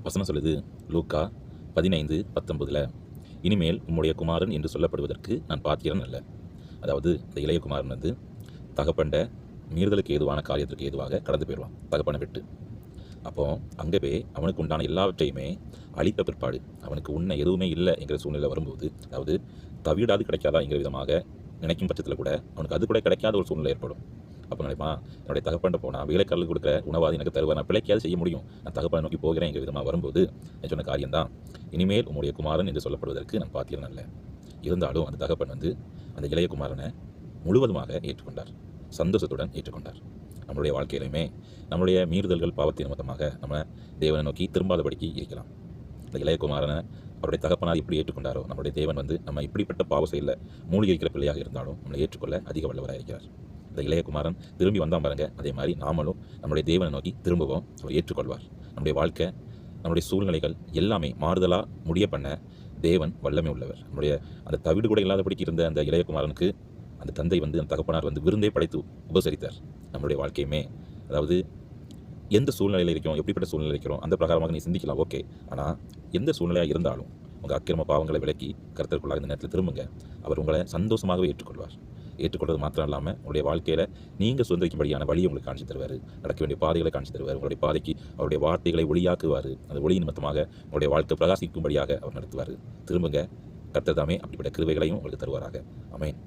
வசனம் சொல்லுது லூக்கா 15:19 இனிமேல் உம்முடைய குமாரன் என்று சொல்லப்படுவதற்கு நான் பாத்திரன் அல்ல. அதாவது இந்த இளைய குமாரன் வந்து தகப்பண்ட மீறுதலுக்கு ஏதுவான காரியத்திற்கு ஏதுவாக கடந்து போயிடுவான் தகப்பனை விட்டு. அப்போ அங்கே போய் அவனுக்கு உண்டான எல்லாவற்றையுமே அழித்த பிற்பாடு அவனுக்கு உண்ண எதுவுமே இல்லை என்கிற சூழ்நிலை வரும்போது, அதாவது தவிடாது கிடைக்காதா என்கிற விதமாக நினைக்கும் பட்சத்தில் கூட அவனுக்கு அது கூட கிடைக்காத ஒரு சூழ்நிலை ஏற்படும். அப்போ நினைப்பான், என்னுடைய தகப்பன்ட்ட போனால் வேலைக்காரர்களுக்கு கொடுக்குற உணவாது எனக்கு தருவார், நான் பிழைக்காது செய்ய முடியும், நான் தகப்பனை நோக்கி போகிறேன் என்கிற விதமாக வரும்போது நான் சொன்ன காரியம்தான், இனிமேல் உம்முடைய குமாரன் என்று சொல்லப்படுவதற்கு நான் பாத்திரன் அல்ல. இருந்தாலும் அந்த தகப்பன் வந்து அந்த இளைய குமாரனை முழுவதுமாக ஏற்றுக்கொண்டார், சந்தோஷத்துடன் ஏற்றுக்கொண்டார். நம்மளுடைய வாழ்க்கையிலுமே நம்மளுடைய மீறுதல்கள் பாவத்தின் நிமித்தமாக நம்ம தேவனை நோக்கி திரும்பாதபடிக்கு இருக்கலாம். இந்த இளையகுமாரனை அவருடைய தகப்பனார் எப்படி ஏற்றுக்கொண்டாரோ நம்மளுடைய தேவன் வந்து நம்ம இப்படிப்பட்ட பாவ செயலில் மூழ்கி இருக்கிற பிள்ளையாக இருந்தாலும் நம்மளை ஏற்றுக்கொள்ள அதிக வல்லவராக இருக்கிறார். இந்த இளையகுமாரன் திரும்பி வந்தால் பாருங்க, அதே மாதிரி நாமளும் நம்மளுடைய தேவனை நோக்கி திரும்பவும் அவர் ஏற்றுக்கொள்வார். நம்முடைய வாழ்க்கை, நம்முடைய சூழ்நிலைகள் எல்லாமே மாறுதலாக முடிய பண்ண தேவன் வல்லமை உள்ளவர். நம்முடைய அந்த தவிடு கூட இல்லாதபடிக்கு இருந்த அந்த இளையகுமாரனுக்கு அந்த தந்தை வந்து அந்த தகப்பனார் வந்து விருந்தே படைத்து உபசரித்தார். நம்மளுடைய வாழ்க்கையுமே, அதாவது எந்த சூழ்நிலையில் இருக்கிறோம், எப்படிப்பட்ட சூழ்நிலை இருக்கிறோம் அந்த பிரகாரமாக நீ சிந்திக்கலாம், ஓகே. ஆனால் எந்த சூழ்நிலையாக இருந்தாலும் உங்கள் அக்கிரம பாவங்களை விலக்கி கர்த்தருக்குள்ளாக இந்த நேரத்தில் திரும்புங்க. அவர் உங்களை சந்தோஷமாகவே ஏற்றுக்கொள்வார். ஏற்றுக்கொள்வது மாத்திரம் இல்லாமல் உங்களுடைய வாழ்க்கையில் நீங்கள் சுதந்திரிக்கும்படியான வழியை உங்களுக்கு காணிச்சு தருவார், நடக்க வேண்டிய பாதைகளை காணிச்சு தருவார். உங்களுடைய பாதைக்கு அவருடைய வார்த்தைகளை ஒளியாக்குவார். அந்த ஒளியின் நிமித்தமாக உங்களுடைய வாழ்க்கை பிரகாசிக்கும்படியாக அவர் நடத்துவார். திரும்புங்க, கர்த்தர் தாமே அப்படிப்பட்ட கிருபைகளையும் உங்களுக்கு தருவாராக. ஆமென்.